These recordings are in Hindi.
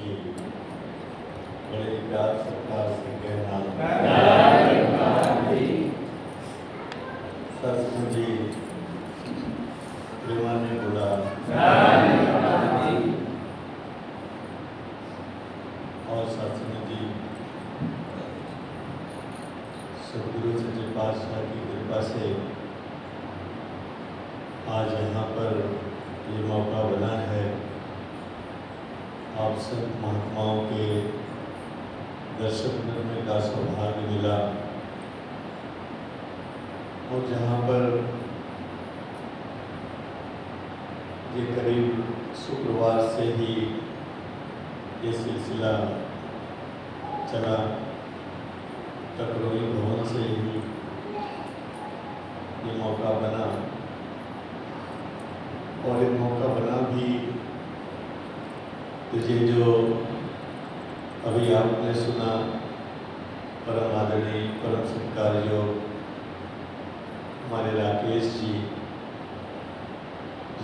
की बड़े प्यार सत्कार से कहना सत्संग जी प्रेमाने बोला और सत्संग जी सदगुरु सच्चे पातशाह की कृपा से आज यहाँ पर ये मौका बना है। आप संत महात्माओं के दर्शन करने का सौभाग्य मिला और जहाँ पर ये करीब शुक्रवार से ही ये सिलसिला चला, टकरोली भवन से ही ये मौका बना और ये मौका बना भी तुझे जो अभी आपने सुना परम आदरणीय परम सत्कार्य हमारे राकेश जी,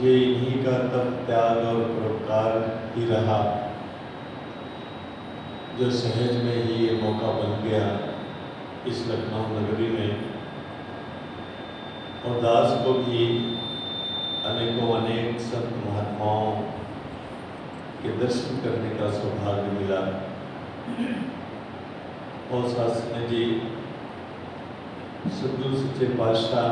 ये इन्हीं का तप त्याग और परोपकार ही रहा जो सहज में ही ये मौका बन गया इस लखनऊ नगरी में। और दास को भी अनेकों अनेक संत महात्माओं के दर्शन करने का सौभाग्य मिला। और शास्त्री जी सदगुरु सच्चे पातशाह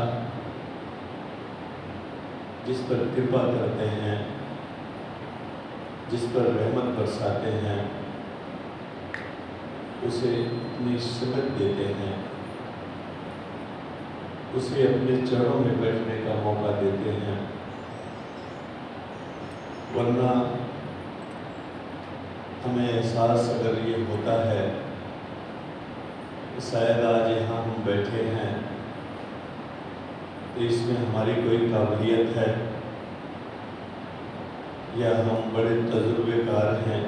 जिस पर कृपा करते हैं, जिस पर रहमत बरसाते हैं, उसे अपनी सिमत देते हैं, उसे अपने चरणों में बैठने का मौका देते हैं। वरना हमें एहसास अगर ये होता है शायद आज यहाँ हम बैठे हैं तो इसमें हमारी कोई काबिलियत है या हम बड़े तजुर्बेकार हैं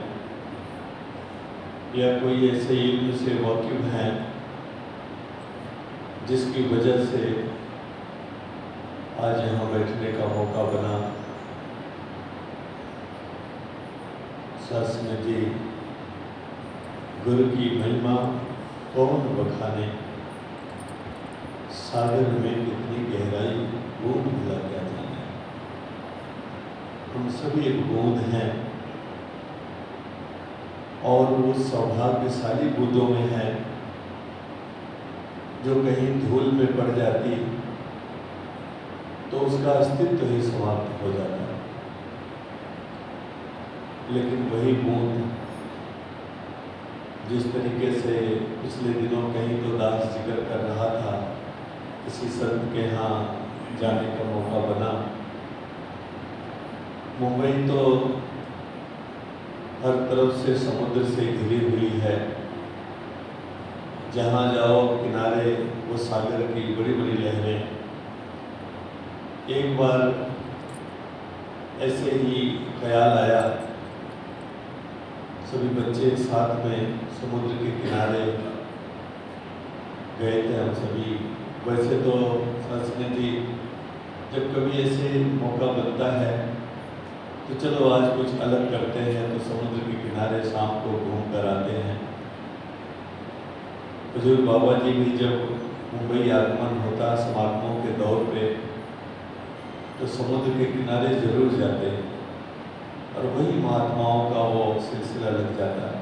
या कोई ऐसे इल्म से वाकिफ हैं जिसकी वजह से आज यहाँ बैठने का मौका बना। शास्त्री जी गुरु की महिमा कौन बखाने, सागर में कितनी गहराई बूंद मिला क्या जाने। हम सभी एक बूंद हैं और वो सौभाग्यशाली बूंदों में है जो कहीं धूल में पड़ जाती तो उसका अस्तित्व ही समाप्त हो जाता है। लेकिन वही बूंद जिस तरीके से पिछले दिनों कहीं तो दास जिक्र कर रहा था, किसी संत के यहाँ जाने का मौका बना। मुंबई तो हर तरफ से समुद्र से घिरी हुई है, जहाँ जाओ किनारे वो सागर की बड़ी बड़ी लहरें। एक बार ऐसे ही ख्याल आया, सभी बच्चे साथ में समुद्र के किनारे गए थे हम सभी। वैसे तो शास्त्री जी जब कभी ऐसे मौका बनता है तो चलो आज कुछ अलग करते हैं तो समुद्र के किनारे शाम को घूम कर आते हैं। बुजुर्ग बाबा जी भी जब मुंबई आगमन होता समागमों के दौर पे तो समुद्र के किनारे जरूर जाते हैं और वही महात्माओं का वो सिलसिला लग जाता है।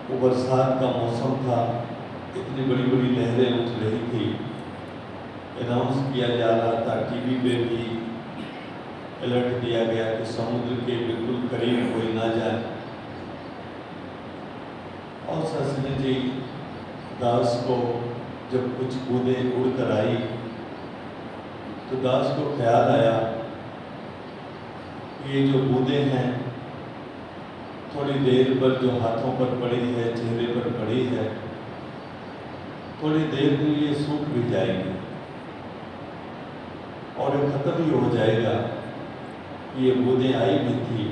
वो बरसात का मौसम था, इतनी बड़ी बड़ी लहरें उठ रही थी। अनाउंस किया जा रहा था, टीवी पे भी अलर्ट दिया गया कि समुद्र के बिल्कुल करीब कोई ना जाए। और शास्त्री जी दास को जब कुछ बूंदें उड़कर आई तो दास को ख्याल आया ये जो बूंदें हैं थोड़ी देर पर जो हाथों पर पड़ी है, चेहरे पर पड़ी है, थोड़ी देर में ये सूख भी जाएगी और ये खत्म ही हो जाएगा। ये बूंदें आई भी थी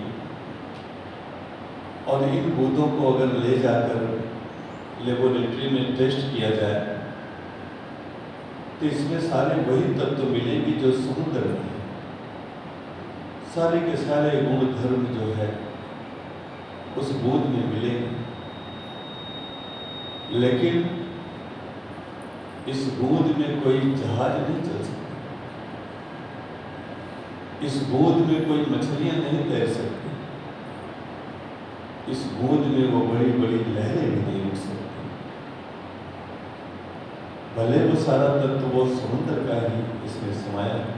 और इन बूंदों को अगर ले जाकर लेबोरेटरी में टेस्ट किया जाए तो इसमें सारे वही तत्व मिलेंगे जो समुद्र में है। सारे के सारे गुण धर्म जो है बूंद में मिलेंगे, लेकिन इस बूंद में कोई जहाज नहीं चल सकता, इस बूंद में कोई मछलियां नहीं तैर सकती, इस बूंद में वो बड़ी बड़ी लहरें भी नहीं उठ सकती। भले वो सारा तत्व वो समुद्र का ही इसमें समाया है,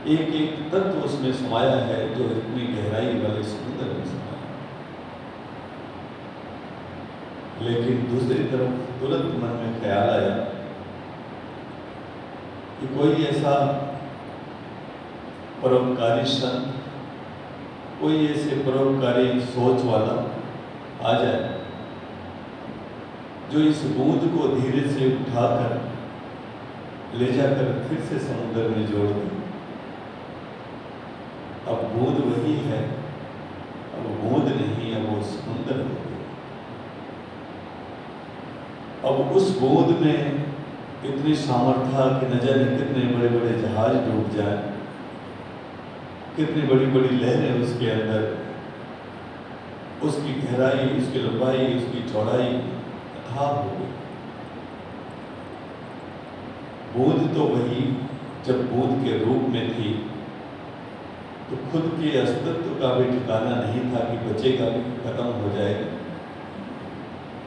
एक एक तत्व उसमें समाया है जो इतनी गहराई वाले समुद्र में समाया है। लेकिन दूसरी तरफ तुरंत मन में ख्याल आया कि कोई ऐसा परोपकारी संत, कोई ऐसे परोपकारी सोच वाला आ जाए जो इस बूंद को धीरे से उठाकर ले जाकर फिर से समुद्र में जोड़ दे। अब बूंद वही है, अब बूंद नहीं, अब वो समुद्र हो गया। अब उस बूंद में इतनी सामर्थ्य कि न जाने कितने बड़े बड़े जहाज डूब जाए, कितनी बड़ी बड़ी लहरें उसके अंदर, उसकी गहराई, उसकी लंबाई, उसकी चौड़ाई अथाह हो गई। बूंद तो वही जब बूंद के रूप में थी तो खुद के अस्तित्व का भी ठिकाना नहीं था कि बचेगा भी, खत्म हो जाएगा।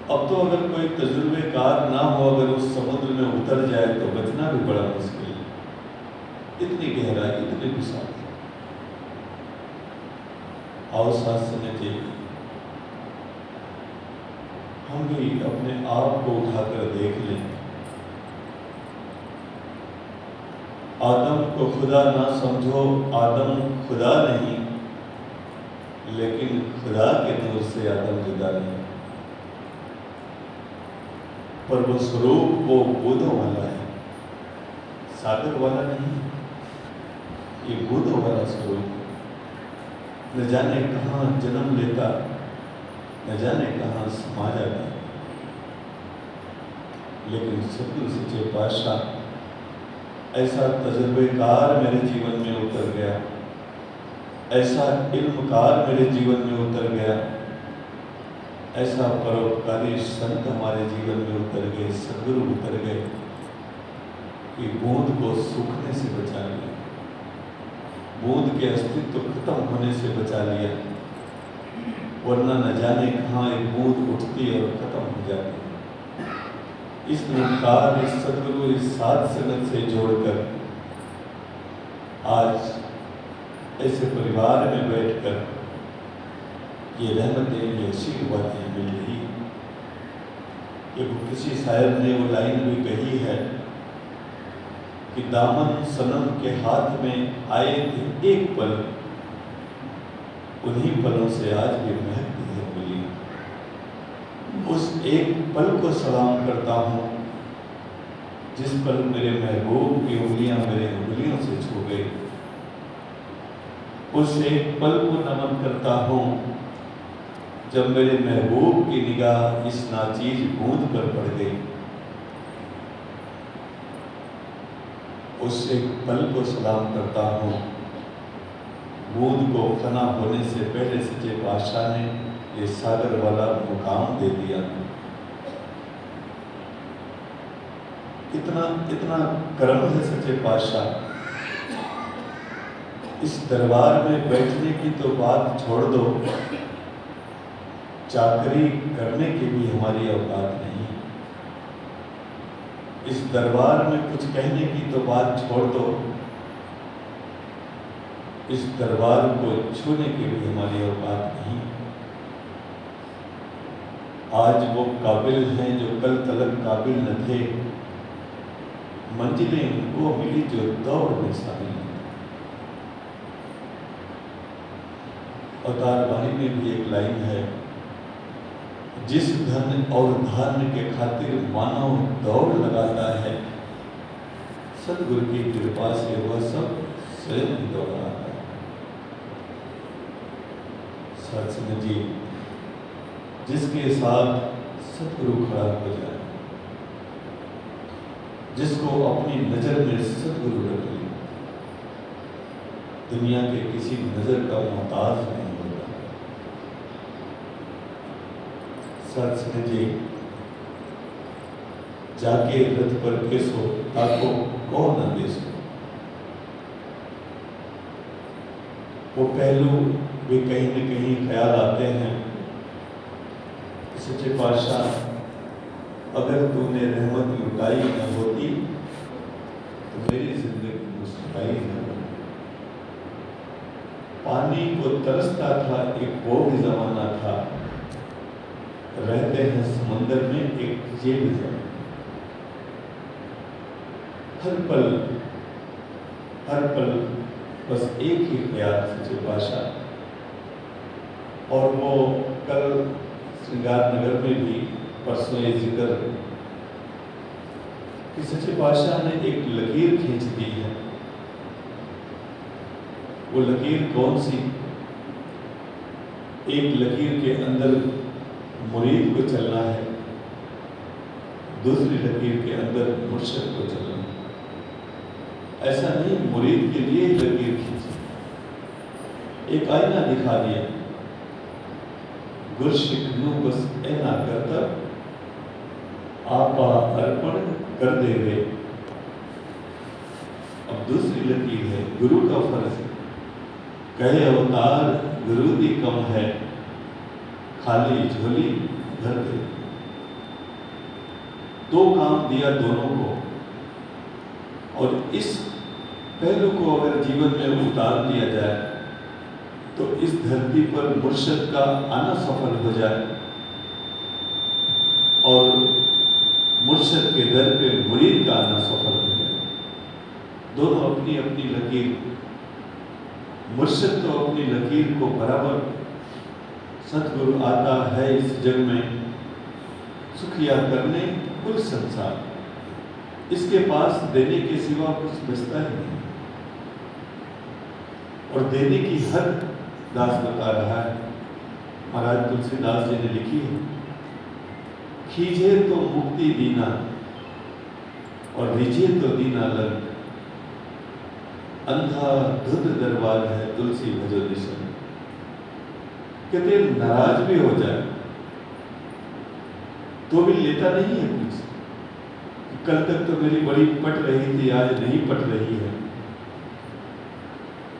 अब तो अगर कोई तजुर्बेकार ना हो, अगर उस समुद्र में उतर जाए तो बचना भी बड़ा मुश्किल है, इतनी गहराई, इतनी विशाल। और साथ समझिए, हम भी अपने आप को उठाकर देख लें। आदम को खुदा ना समझो, आदम खुदा नहीं, लेकिन खुदा के नूर से आदम जुदा नहीं। पर वो स्वरूप वो बूंदों वाला है, सागर वाला नहीं, ये बूंदों वाला स्वरूप है। न जाने कहाँ जन्म लेता, न जाने कहाँ समा जाता, लेकिन सतगुरु सच्चे पातशाह ऐसा तजुर्बेकार मेरे जीवन में उतर गया, ऐसा इल्मकार मेरे जीवन में उतर गया, ऐसा परोपकारी संत हमारे जीवन में उतर गए, सदगुरु उतर गए कि बूंद को सूखने से बचा लिया, बूंद के अस्तित्व खत्म होने से बचा लिया, वरना न जाने कहाँ एक बूंद उठती और खत्म हो जाती। इस निरंकार, इस सदगुरु, इस साध संगत से जोड़कर आज ऐसे परिवार में बैठकर ये रहमतें, ये आशीर्वादें मिल रही। कि किसी शायर ने वो लाइन भी कही है कि दामन सनम के हाथ में आए थे एक पल, उन्हीं पलों से आज भी महकती है गुली। उस एक पल को सलाम करता हूँ जिस पल मेरे महबूब की उंगलियां मेरे उंगलियों से छू गई। उस एक पल को नमन करता हूँ जब मेरे महबूब की निगाह इस नाचीज बूंद पर पड़ गई। उस एक पल को सलाम करता हूँ, बूंद को फना होने से पहले सच्चे पातशाह ने ये सागर वाला मुकाम दे दिया। इतना इतना कर्म है सच्चे पातशाह। इस दरबार में बैठने की तो बात छोड़ दो, चाकरी करने की भी हमारी औकात नहीं। इस दरबार में कुछ कहने की तो बात छोड़ दो, इस दरबार को छूने की भी हमारी औकात नहीं। आज वो काबिल हैं जो कल तलक काबिल न थे, मंजिलें उनको मिली जो दौड़ में शामिल हैं। अवतार वाणी में भी एक लाइन है, जिस धन और धान्य के खातिर मानव दौड़ लगाता है, सदगुरु की कृपा से वह सब स्वयं ही दौड़ाता है। सत्संग जी, जिसके साथ सदगुरु खड़ा हो जाए, जिसको अपनी नजर में सदगुरु रख ले, दुनिया के किसी नजर का मोहताज नहीं होता। सत्संग जी जाके रथ पर केसो ताको कौन न देसो। वो पहलू भी कहीं न कहीं ख्याल आते हैं। सच्चे पातशाह, अगर तूने रहमत लुटाई न होती तो मेरी जिंदगी मुस्कुराई न होती। पानी को तरसता था एक वो भी जमाना था, रहते हैं समंदर में एक ये भी जमाना। हर पल बस एक ही ख्याल सच्चे पातशाह। और वो कल श्रृंगार नगर में भी परसों ये जिक्र कि सच्चे पातशाह ने एक लकीर खींच दी है। वो लकीर कौन सी? एक लकीर के अंदर मुरीद को चलना है, दूसरी लकीर के अंदर मुर्शिद को चलना है। ऐसा नहीं मुरीद के लिए ही लकीर खींची, एक आईना दिखा दिया, गुरशिक नु बस ऐना करता आपा अर्पण कर देवे। अब दूसरी लकीर है गुरु का फर्ज, कहे अवतार गुरु दी कम है, खाली झोली भर दे। दो काम दिया दोनों को, और इस पहलू को अगर जीवन में उतार दिया जाए तो इस धरती पर मुर्शिद का आना सफल हो जाए और मुर्शिद के दर पे मुरीद का आना सफल हो जाए। दोनों अपनी अपनी लकीर, मुर्शिद तो अपनी लकीर को बराबर, सतगुरु आता है इस जग में सुखिया करने कुल संसार, इसके पास देने के सिवा कुछ बचता ही नहीं। और देने की हद दास बता रहा है। महाराज तुलसीदास जी ने लिखी है, खींचे तो मुक्ति दीना और रीझे तो दीना लग, अंधा धुत दरबार है तुलसी भजो दिशन। कहते नाराज भी हो जाए तो भी लेता नहीं है कुछ। कल तक तो मेरी बड़ी पट रही थी, आज नहीं पट रही है।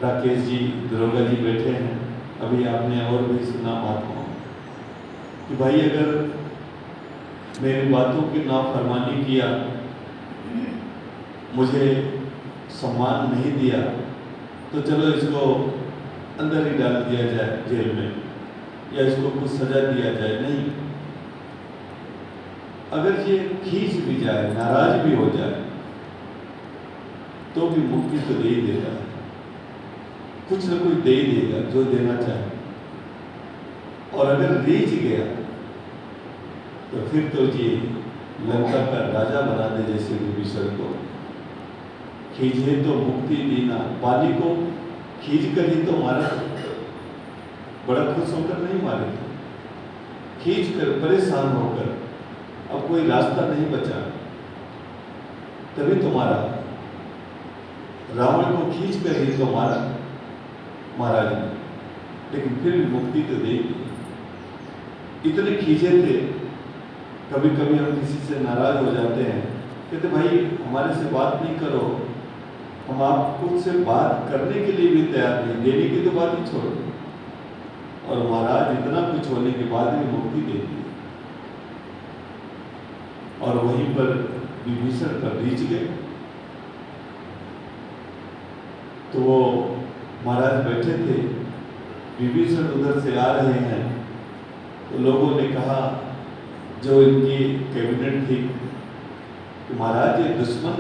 राकेश जी दरोगा जी बैठे हैं, अभी आपने और भी सुना महात्मा कि भाई अगर मेरी बातों की नाफरमानी किया, मुझे सम्मान नहीं दिया, तो चलो इसको अंदर ही डाल दिया जाए जेल में, या इसको कुछ सजा दिया जाए। नहीं, अगर ये खींच भी जाए, नाराज भी हो जाए, तो भी मुक्ति तो दे ही देता है, कुछ न कुछ दे ही देगा जो देना चाहे। और अगर रीझ गया तो फिर तो जी लंका का राजा बना दे, जैसे विभीषण को। खींचे तो मुक्ति दीना, बाली को खींच कर ही तो मारा, बड़ा खुश होकर नहीं मारे, खींच कर परेशान होकर, अब कोई रास्ता नहीं बचा, तभी तो मारा। रावण को खींच कर ही तो मारा महाराज ने, लेकिन फिर भी मुक्ति तो दे दी। इतने खींचे थे, कभी कभी हम किसी से नाराज हो जाते हैं, कहते भाई हमारे से बात नहीं करो, हम आपको से बात करने के लिए भी तैयार नहीं, देने की तो बात ही छोड़ो। और महाराज इतना कुछ होने के बाद भी मुक्ति दे दी। और वहीं पर विभीषण पर रीझ गए, तो वो महाराज बैठे थे, विभीषण उधर से आ रहे हैं, तो लोगों ने कहा, जो इनकी कैबिनेट थी, कि महाराज ये दुश्मन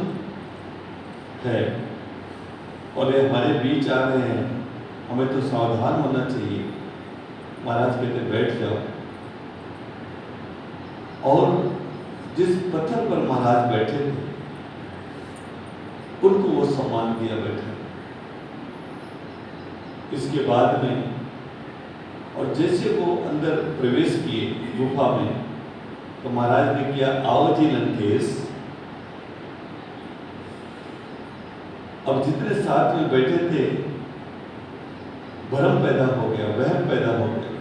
है और ये हमारे बीच आ रहे हैं, हमें तो सावधान होना चाहिए। महाराज कहते बैठ जाओ। और जिस पत्थर पर महाराज बैठे थे, उनको वो सम्मान दिया बैठे। इसके बाद में, और जैसे वो अंदर प्रवेश किए गुफा में, तो महाराज ने किया, आओ जी लंकेश। अब जितने साथ में बैठे थे, भ्रम पैदा हो गया, वहम पैदा हो गया।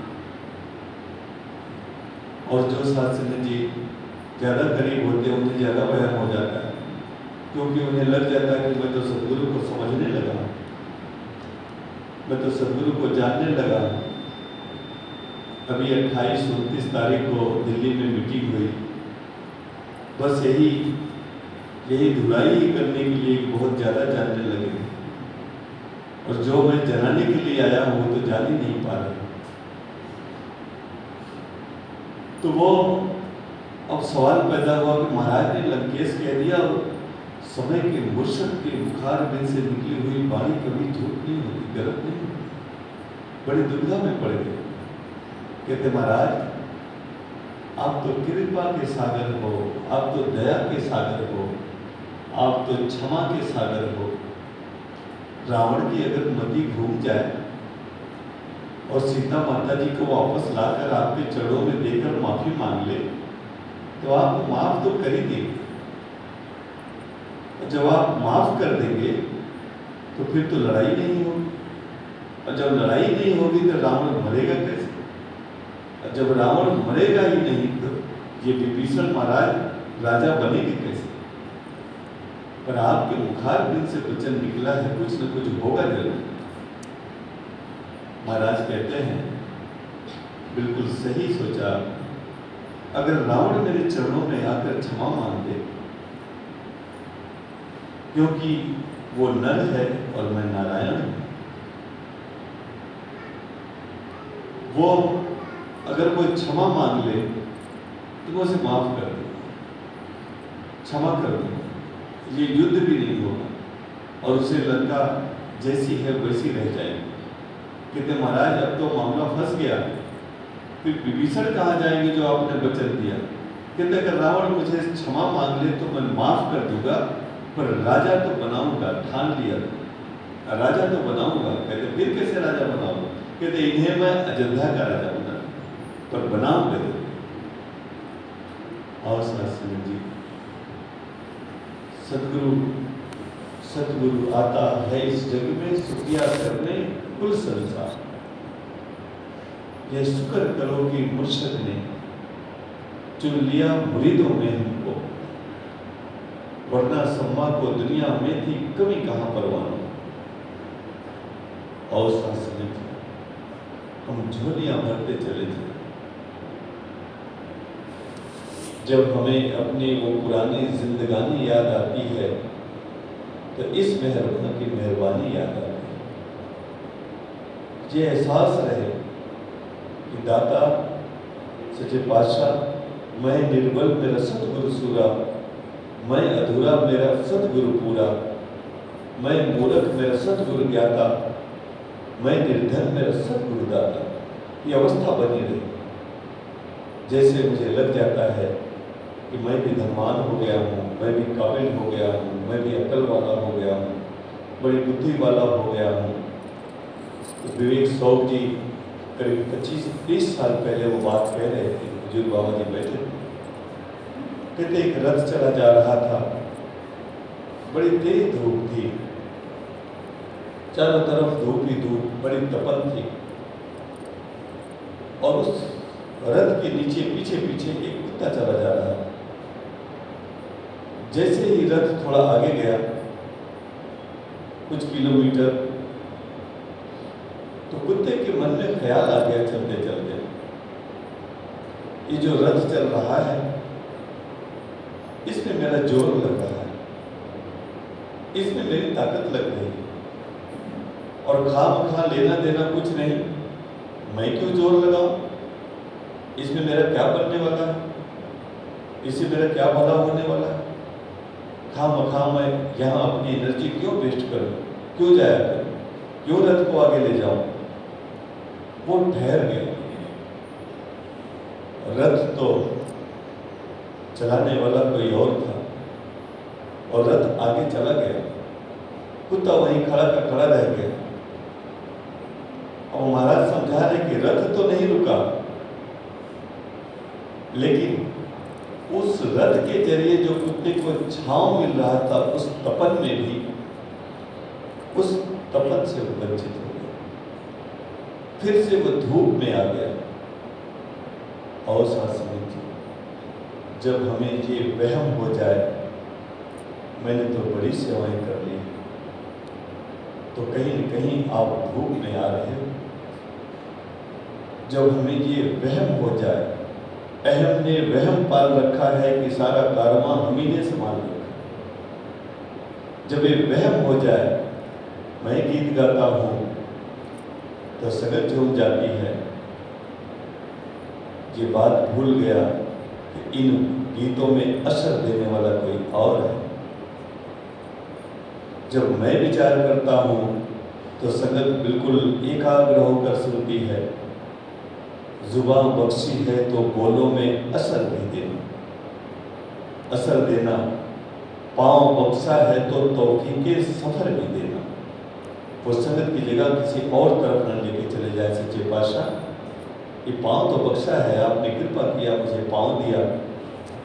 और जो सत्संग जी ज़्यादा करीब होते हैं उन्हें ज़्यादा वहम हो जाता है, क्योंकि उन्हें लग जाता है कि मैं तो सदगुरु को समझने लगा, मैं तो सदगुरु को जानने लगा। अभी 28-29 तारीख को दिल्ली में मीटिंग हुई, बस यही धुलाई ही करने के लिए बहुत ज़्यादा जानने लगे, और जो मैं जनाने के लिए आया हूँ वो तो जान ही नहीं पा रहे। तो वो अब सवाल पैदा हुआ कि महाराज ने लंकेश कह दिया, समय के मुर्शद के बुखार में से निकली हुई वाणी कभी झूठ नहीं होती, गलत नहीं होती। बड़ी दुविधा में पड़ गए। कहते महाराज आप तो कृपा के सागर हो, आप तो दया के सागर हो, आप तो क्षमा के सागर हो। रावण की अगर मति घूम जाए और सीता माता जी को वापस लाकर आपके चरणों में देकर माफी मांग ले तो आप माफ तो कर ही देंगे। जब आप माफ कर देंगे तो फिर तो लड़ाई नहीं होगी, और जब लड़ाई नहीं होगी तो रावण मरेगा कैसे? और जब रावण मरेगा ही नहीं तो ये विभीषण महाराज राजा बनेंगे कैसे? पर आपके मुखार बिन से वचन निकला है, कुछ न कुछ होगा जरूर। महाराज कहते हैं बिल्कुल सही सोचा, अगर रावण मेरे चरणों में आकर क्षमा मांग दे, क्योंकि वो नर है और मैं नारायण हूं, वो अगर कोई क्षमा मांग ले तो मैं उसे माफ कर दूंगा, क्षमा कर दूंगा, ये युद्ध भी नहीं होगा और उसे लंका जैसी है वैसी रह जाएगी। कहते महाराज अब तो मामला फंस गया, फिर विभीषण कहाँ जाएंगे जो आपने वचन दिया? कहते अगर रावण मुझे क्षमा मांग ले तो मैं माफ कर दूंगा, पर राजा तो बनाऊंगा, ठान लिया राजा तो बनाऊंगा। कहते फिर कैसे राजा बनाऊंगा? कहते इन्हें मैं अयोध्या का राजा बना, पर बनाऊंगा। और सत्संग जी सतगुरु आता है इस जग में सुखिया करने कुल संसार। यह शुक्र करो कि मुर्शद ने चुन लिया मुरीदों में हमको, वरना सम्मा को दुनिया में थी कमी कहां परवानों। और सत्संग हम झोलियां भरते चले थे, जब हमें अपनी वो पुरानी जिंदगानी याद आती है तो इस मेहरबान की मेहरबानी याद आती है। ये एहसास रहे कि दाता सच्चे पातशाह मैं निर्बल मेरा सतगुरु सूरा, मैं अधूरा मेरा सतगुरु पूरा, मैं मूर्ख मेरा सतगुरु ज्ञाता, मैं निर्धन मेरा सतगुरु दाता। ये अवस्था बनी रही। जैसे मुझे लग जाता है कि मैं भी धनवान हो गया हूँ, मैं भी काबिल हो गया हूँ, मैं भी अकल वाला हो गया हूँ, बड़ी बुद्धि वाला हो गया हूँ। तो विवेक सौग जी करीब 25-30 साल पहले वो बात कह रहे थे, बुजुर्ग बाबा जी बैठे थे। कहते एक रथ चला जा रहा था, बड़ी तेज धूप थी, चारों तरफ धूप ही धूप, बड़ी तपन थी, और उस रथ के नीचे पीछे पीछे एक कुत्ता चला जा रहा था। जैसे ही रथ थोड़ा आगे गया कुछ किलोमीटर, तो कुत्ते के मन में ख्याल आ गया चलते चलते, ये जो रथ चल रहा है इसमें मेरा जोर लग रहा है, इसमें मेरी ताकत लग रही है, और खामखा लेना देना कुछ नहीं, मैं क्यों जोर लगाऊं? इसमें मेरा क्या बनने वाला है? इससे मेरा क्या भला होने वाला है? खामखा मैं यहाँ अपनी एनर्जी क्यों वेस्ट करूं, क्यों जाया करूं, क्यों रथ को आगे ले जाऊं? वो ठहर गया। रथ तो चलाने वाला कोई और था, और रथ आगे चला गया, कुत्ता वहीं खड़ा का खड़ा रह गया। और महाराज समझा रहे कि रथ तो नहीं रुका, लेकिन उस रथ के जरिए जो कुत्ते को छांव मिल रहा था, उस तपन में भी उस तपन से वंचित हो गया, फिर से वो धूप में आ गया। और शासन जब हमें ये वहम हो जाए मैंने तो बड़ी सेवाएं कर ली, तो कहीं न कहीं आप धूप में आ रहे हो। जब हमें ये वहम हो जाए, अहम ने वहम पाल रखा है कि सारा कारवां हम ही ने संभाल रखा। जब ये वहम हो जाए, मैं गीत गाता हूँ तो सगत झूम जाती है। ये बात भूल गया कि इन गीतों में असर देने वाला कोई और है। जब मैं विचार करता हूँ तो संगत बिल्कुल एकाग्र होकर सुनती है। जुबान बख्शी है तो बोलों में असर भी देना, असर देना। पाँव बख्शा है तो तौफीक के सफर भी देना। वो संगत की जगह किसी और तरफ न लेके चले जाए। सच्चे पातशाह, ये पाँव तो बख्शा है, आपने कृपा किया, मुझे पाँव दिया,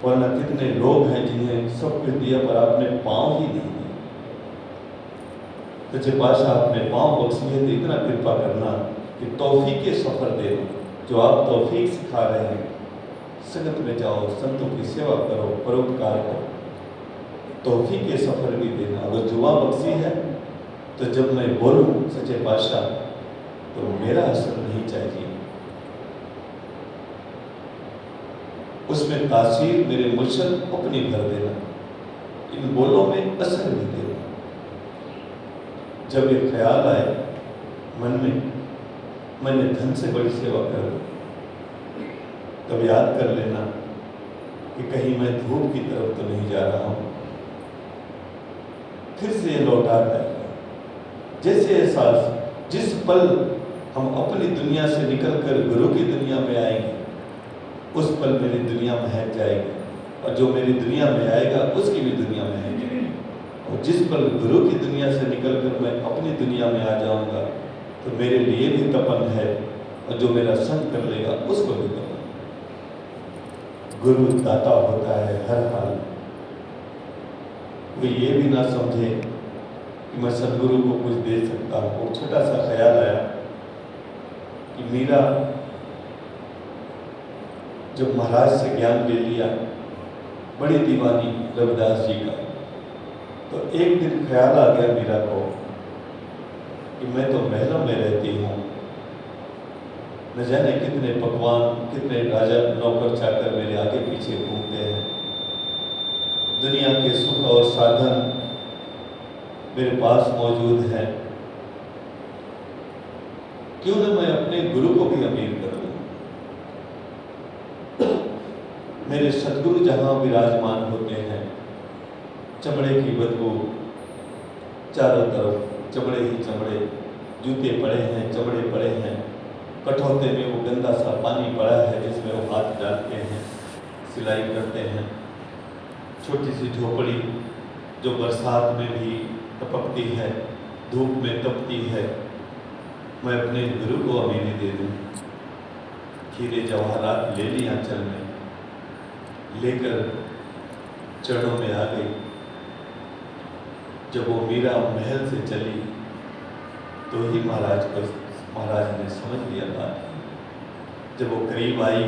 वरना कितने लोग हैं जिन्हें सब कुछ दिया पर आपने पाँव ही नहीं दिया। सच्चे पातशाह, आपने पाँव बख्शी है तो इतना कृपा करना कि तौफीक के सफर देना। जो आप तौफीक सिखा रहे हैं, संगत में जाओ, संतों की सेवा करो, परोपकार करो, तौफीक के सफर भी देना। अगर जुबा बख्शी है तो जब मैं बोलूं सच्चे पातशाह तो मेरा असर नहीं चाहिए, उसमें तासीर मेरे मुर्शद अपनी भर देना, इन बोलों में असर भी देना। जब ये ख्याल आए मन में मैंने धन से बड़ी सेवा कर ली, तब याद कर लेना कि कहीं मैं धूप की तरफ तो नहीं जा रहा हूं। फिर से लौटा जाएगा जैसे एहसास, जिस पल हम अपनी दुनिया से निकलकर गुरु की दुनिया में आएंगे, उस पल मेरी दुनिया महक जाएगी, और जो मेरी दुनिया में आएगा उसकी भी दुनिया महक जाएगी। और जिस पल गुरु की दुनिया से निकलकर मैं अपनी दुनिया में आ जाऊंगा, तो मेरे लिए भी तपन है, और जो मेरा संग कर लेगा उसको भी तपन। गुरु दाता होता है हर हाल में। कोई ये भी ना समझे कि मैं सदगुरु को कुछ दे सकता हूँ। वो छोटा सा ख्याल आया कि मीरा जब महाराज से ज्ञान ले लिया, बड़ी दीवानी रविदास जी का, तो एक दिन ख्याल आ गया मीरा को कि मैं तो महलों में रहती हूँ, न जाने कितने पकवान, कितने राजा नौकर चाकर मेरे आगे पीछे घूमते हैं, दुनिया के सुख और साधन मेरे पास मौजूद हैं, क्यों न मैं अपने गुरु को भी अमीर कर दूं। मेरे सदगुरु जहां विराजमान होते हैं, चमड़े की बदबू चारों तरफ, चमड़े ही चमड़े, जूते पड़े हैं, चमड़े पड़े हैं, कठौते में वो गंदा सा पानी पड़ा है जिसमें वो हाथ डालते हैं, सिलाई करते हैं। छोटी सी झोपड़ी जो बरसात में भी टपकती है, धूप में तपती है, मैं अपने गुरु को अमीरी दे दूँ। हीरे जवाहरात ले ली आंचल में, लेकर चरणों में आ गई। जब वो मीरा महल से चली तो ही महाराज ने समझ लिया बात। जब वो करीब आई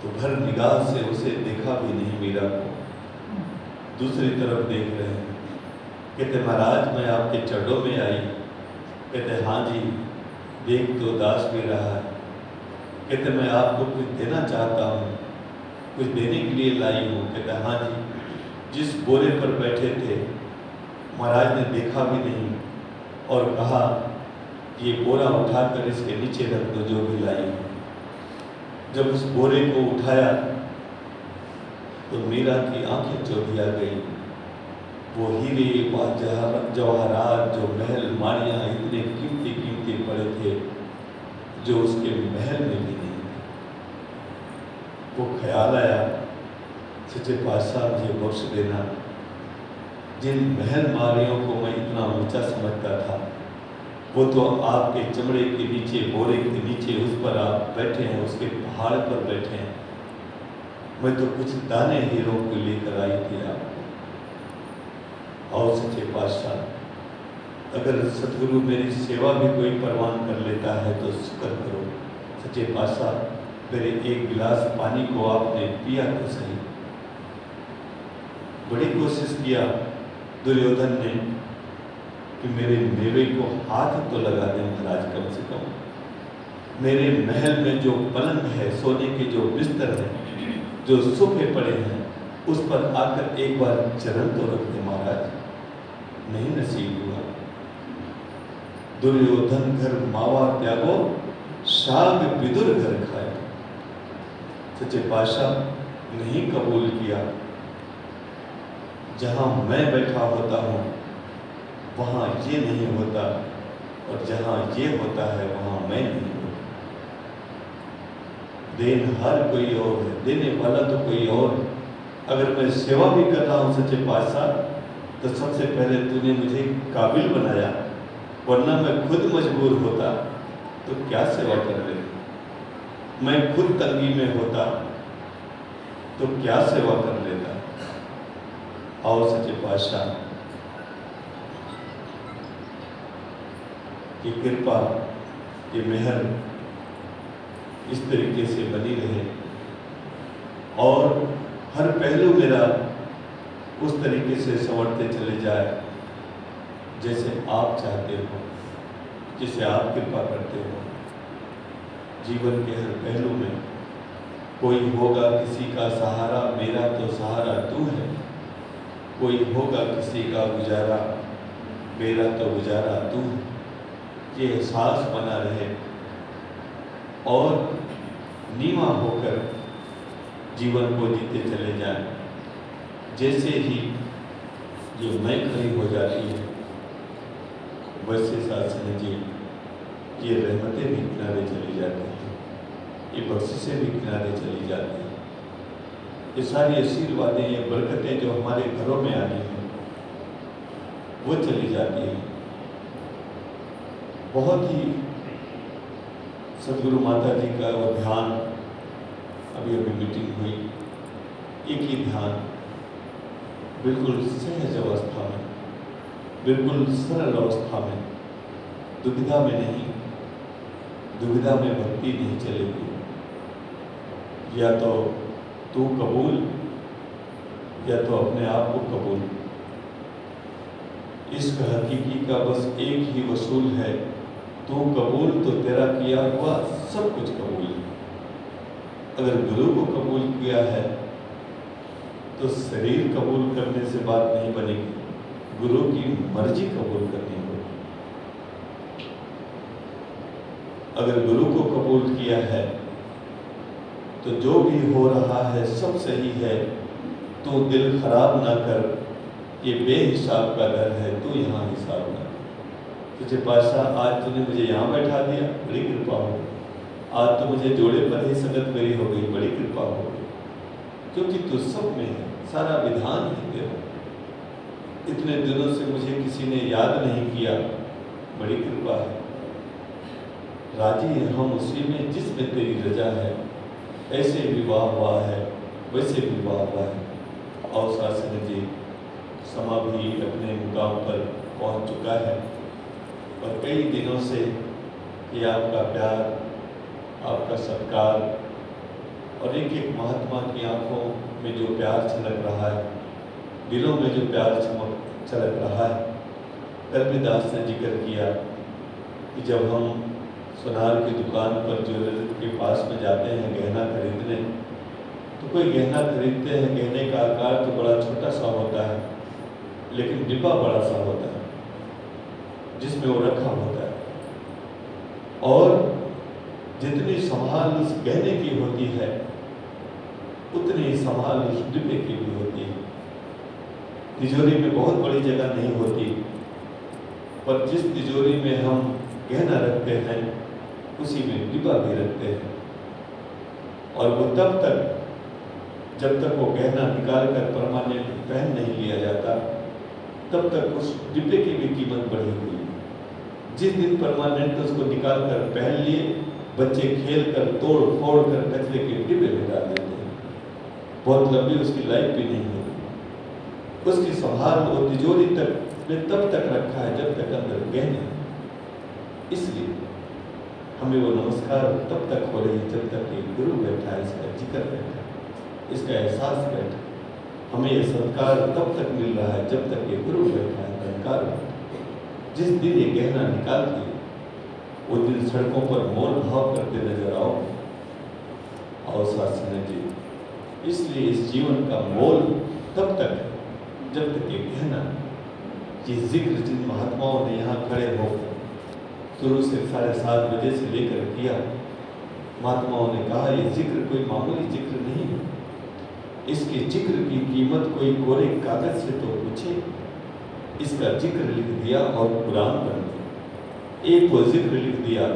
तो भर निगाह से उसे देखा भी नहीं मीरा को, दूसरी तरफ देख रहे हैं। कहते महाराज मैं आपके चरणों में आई। कहते हाँ जी, देख तो दास भी रहा है। कहते मैं आपको कुछ देना चाहता हूँ, कुछ देने के लिए लाई हूँ। कहते हाँ जी। जिस बोरे पर बैठे थे महाराज ने देखा भी नहीं और कहा ये बोरा उठाकर इसके नीचे रख दो जो भी लाई हूँ। जब उस बोरे को उठाया तो मीरा की आंखें चौधिया गई। वो हीरे जवाहरात जो महल माड़ियाँ इतने कीमती पड़े थे जो उसके महल में भी नहीं थे। वो ख्याल आया, सच्चे पातशाह मुझे बख्श देना, जिन महल माड़ियों को मैं इतना ऊंचा समझता था वो तो आपके चमड़े के नीचे, बोरे के नीचे, उस पर आप बैठे हैं, उसके पहाड़ पर बैठे हैं। मैं तो कुछ दाने हीरों को लेकर आई थी आपको। और सच्चे पातशाह, अगर सतगुरु मेरी सेवा भी कोई परवान कर लेता है तो शुक्र करो। सच्चे पातशाह मेरे एक गिलास पानी को आपने पिया तो सही। बड़ी कोशिश किया दुर्योधन ने कि मेरे मेवे को हाथ तो लगा दें महाराज, कम से कम मेरे महल में जो पलंग है, सोने के जो बिस्तर हैं, जो सोफे पड़े हैं, उस पर आकर एक बार चरण तो रख दे महाराज। नहीं नसीब हुआ। दुर्योधन घर मावा त्यागो, शाग विदुर घर खाए। सच्चे पातशाह नहीं कबूल किया। जहां मैं बैठा होता हूं वहां ये नहीं होता, और जहां ये होता है वहां मैं नहीं होता। देनहार कोई और है, देने वाला तो कोई और। अगर मैं सेवा भी कर रहा हूं सच्चे पातशाह, तो सबसे पहले तूने मुझे काबिल बनाया, वरना मैं खुद मजबूर होता तो क्या सेवा कर लेता। मैं खुद तंगी में होता तो क्या सेवा कर लेता। आओ सच्चे पातशाह की कृपा, ये मेहर इस तरीके से बनी रहे, और हर पहलू मेरा उस तरीके से संवरते चले जाए जैसे आप चाहते हो, जिसे आप कृपा करते हो। जीवन के हर पहलू में कोई होगा किसी का सहारा, मेरा तो सहारा तू है। कोई होगा किसी का गुजारा, मेरा तो गुजारा तू है। ये एहसास बना रहे और नीवा होकर जीवन को जीते चले जाएं। जैसे ही ये मैं खड़ी हो जाती है, वैसे साथ समझिए ये रहमतें भी किनारे चली जाती हैं, ये बख्शिशें भी किनारे चली जाती हैं। ये सारी आशीर्वादें, ये बरकतें जो हमारे घरों में आनी हैं, वो चली जाती हैं। बहुत ही सदगुरु माता जी का वो ध्यान, अभी अभी मीटिंग हुई, एक ही ध्यान, बिल्कुल सहज अवस्था में, बिल्कुल सरल अवस्था में, दुविधा में नहीं। दुविधा में भक्ति नहीं चलेगी। या तो तू कबूल, या तो अपने आप को कबूल। इश्क हकीकी का बस एक ही वसूल है, तू कबूल तो तेरा किया हुआ सब कुछ कबूल है। अगर गुरु को कबूल किया है तो शरीर कबूल करने से बात नहीं बनेगी, गुरु की मर्जी कबूल करनी होगी। अगर गुरु को कबूल किया है तो जो भी हो रहा है सब सही है, तू दिल खराब ना कर, ये बेहिसाब का डर है, तू यहाँ हिसाब ना कर। तुझे पातशाह आज तूने मुझे यहाँ बैठा दिया, बड़ी कृपा हो। आज तो मुझे जोड़े पर ही संगत मेरी हो गई, बड़ी कृपा हो गई, क्योंकि तू सब में है, सारा विधान ही तेरा। इतने दिनों से मुझे किसी ने याद नहीं किया, बड़ी कृपा है। राजी है हम उसी में जिसमें तेरी रजा है, ऐसे विवाह हुआ है वैसे विवाह हुआ है। और शासन जी समा भी अपने मुकाम पर पहुंच चुका है, और कई दिनों से ये आपका प्यार, आपका सत्कार, और एक एक महात्मा की आंखों में जो प्यार छलक रहा है, दिलों में जो प्यार छलक रहा है। कल भी दास ने जिक्र किया कि जब हम सोनार की दुकान पर ज्वेलरी के पास में जाते हैं गहना खरीदने, तो कोई गहना खरीदते हैं, गहने का आकार तो बड़ा छोटा सा होता है, लेकिन डिब्बा बड़ा सा होता है जिसमें वो रखा होता है। और जितनी संभाल उस गहने की होती है, उतनी ही संभाल उस डिब्बे की भी होती है। तिजोरी में बहुत बड़ी जगह नहीं होती, पर जिस तिजोरी में हम गहना रखते हैं उसी में डिब्बा भी रखते हैं। और वो तब तक, जब तक वो गहना निकाल कर परमानेंट पहन नहीं लिया जाता, तब तक उस डिब्बे की भी कीमत बढ़ी हुई है। जिस दिन परमानेंट उसको निकाल कर पहन लिए, बच्चे खेल कर तोड़ फोड़ कर कचरे के डिब्बे में डाल देते हैं, बहुत लंबी उसकी लाइफ भी नहीं होती। उसकी संभाल वो तिजोरी तक में तब तक रखा है जब तक अंदर गहने। इसलिए हमें वो नमस्कार तब तक हो रही जब तक ये गुरु बैठा है, इसका जिक्र बैठा है, इसका एहसास बैठा है। हमें ये सत्कार तब तक मिल रहा है जब तक ये गुरु बैठा है, निरंकार बैठा है। जिस दिन ये गहना निकाल के वो दिन सड़कों पर मोल भाव करते नजर आओ शास्त्री जी। इसलिए इस जीवन का मोल तब तक है जब तक ये गहना, ये जिक्र जिन महात्माओं ने यहाँ खड़े होकर शुरू से 7:30 बजे से लेकर किया, महात्माओं ने कहा ये जिक्र कोई मामूली जिक्र नहीं है। इसके जिक्र की कीमत कोई कोरे कागज से तो पूछे। इसका जिक्र लिख दिया और कुरान बन गया। एक वो जिक्र लिख दिया,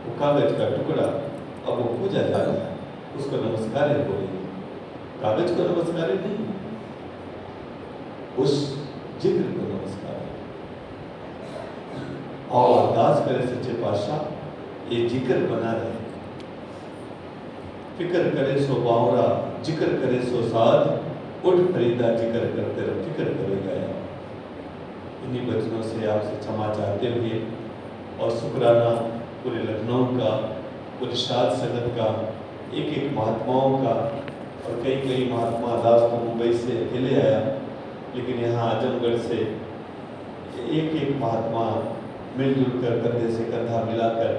वो कागज का टुकड़ा अब वो पूजा जा रहा है, उसको नमस्कार बोलेंगे, कागज को नमस्कार नहीं, उस जिक्र को नमस्कार। और अरदास करे सच्चे पातशाह ये जिक्र बना रहे। फिक्र करे सो बावरा, जिक्र करे सो साध, उठ फरीदा जिक्र करते रहो, फिक्र करेगा यार। इन्हीं वचनों से आपसे क्षमा चाहते हुए और शुक्राना पूरे लखनऊ का, पूरे शाद संगत का, एक एक महात्माओं का, और कई कई महात्मा दास तो मुंबई से अकेले आया, लेकिन यहाँ आजमगढ़ से एक एक महात्मा मिलजुल कर कंधे से कंधा मिलाकर